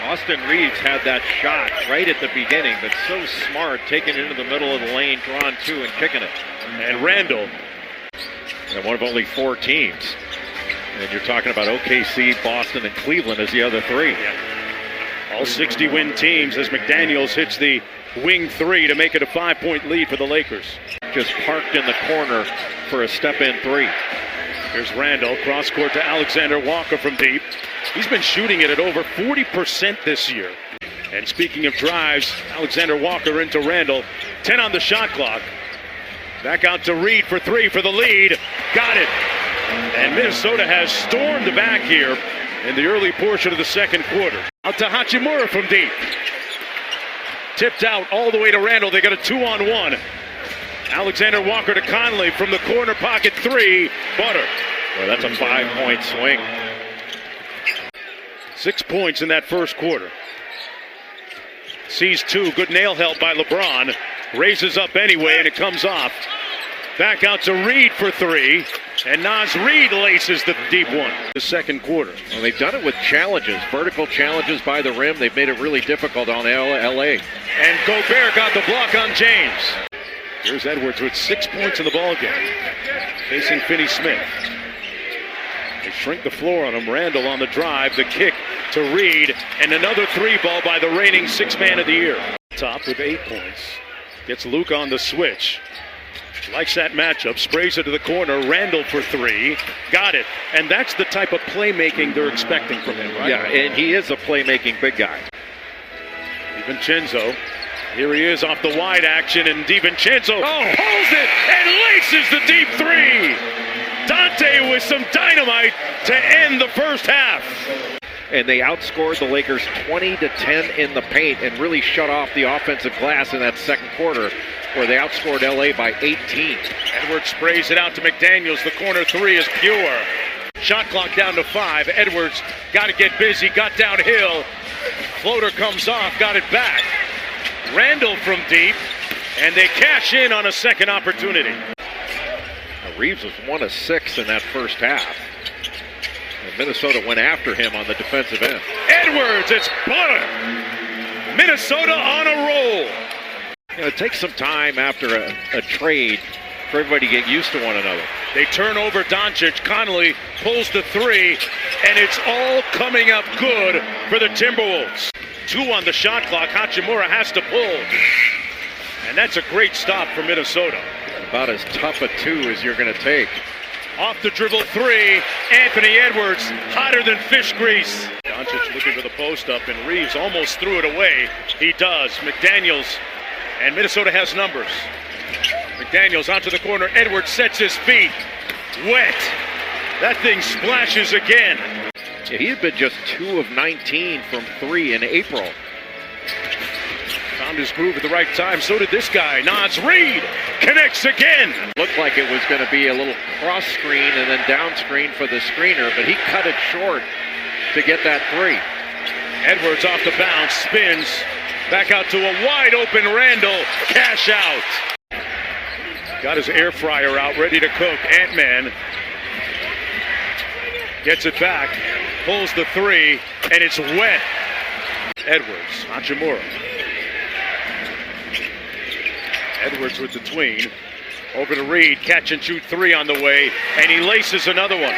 Austin Reeves had that shot right at the beginning, but so smart, taking it into the middle of the lane, drawing two and kicking it. And Randall, and one of only 4 teams. And you're talking about OKC, Boston, and Cleveland as the other 3. Yeah. All 60-win teams as McDaniels hits the wing 3 to make it a 5-point lead for the Lakers. Just parked in the corner for a step-in 3. Here's Randall, cross court to Alexander Walker from deep. He's been shooting it at over 40% this year. And speaking of drives, Alexander Walker into Randall. 10 on the shot clock. Back out to Reed for 3 for the lead. Got it. And Minnesota has stormed back here in the early portion of the second quarter. Out to Hachimura from deep. Tipped out all the way to Randall. They got a 2-on-1. Alexander Walker to Conley from the corner pocket 3. Butter. Well, that's a 5-point swing. 6 points in that first quarter. Sees 2. Good nail help by LeBron. Raises up anyway, and it comes off. Back out to Reed for 3. And Naz Reid laces the deep one. The second quarter. Well, they've done it with challenges, vertical challenges by the rim. They've made it really difficult on LA. And Gobert got the block on James. Here's Edwards with 6 points in the ballgame. Facing Finney-Smith. They shrink the floor on him. Randall on the drive. The kick to Reed. And another 3-ball by the reigning 6th man of the year. Top with 8 points. Gets Luke on the switch. Likes that matchup. Sprays it to the corner. Randall for 3. Got it. And that's the type of playmaking they're expecting from him, right? Yeah, and he is a playmaking big guy. DiVincenzo. Here he is off the wide action, and DiVincenzo holds it and laces the deep 3. Dante with some dynamite to end the first half. And they outscored the Lakers 20-10 in the paint and really shut off the offensive glass in that second quarter, where they outscored LA by 18. Edwards sprays it out to McDaniels. The corner 3 is pure. Shot clock down to 5. Edwards got to get busy, got downhill. Floater comes off, got it back. Randall from deep, and they cash in on a second opportunity. Reeves was 1 of 6 in that first half. And Minnesota went after him on the defensive end. Edwards, it's butter. Minnesota on a roll. You know, it takes some time after a trade for everybody to get used to one another. They turn over Doncic. Conley pulls the 3, and it's all coming up good for the Timberwolves. 2 on the shot clock. Hachimura has to pull. And that's a great stop for Minnesota. About as tough a 2 as you're going to take. Off the dribble 3. Anthony Edwards, hotter than fish grease. Doncic looking for the post up, and Reeves almost threw it away. He does. McDaniels, and Minnesota has numbers. McDaniels onto the corner. Edwards sets his feet. Wet. That thing splashes again. Yeah, he had been just 2 of 19 from 3 in April. Found his groove at the right time. So did this guy. Naz Reid connects again. Looked like it was going to be a little cross screen and then down screen for the screener, but he cut it short to get that 3. Edwards off the bounce, spins. Back out to a wide open Randall. Cash out. Got his air fryer out, ready to cook. Ant-Man gets it back. Pulls the 3, and it's wet. Edwards, Hachimura. Edwards with the tween. Over to Reed, catch and shoot 3 on the way, and he laces another one.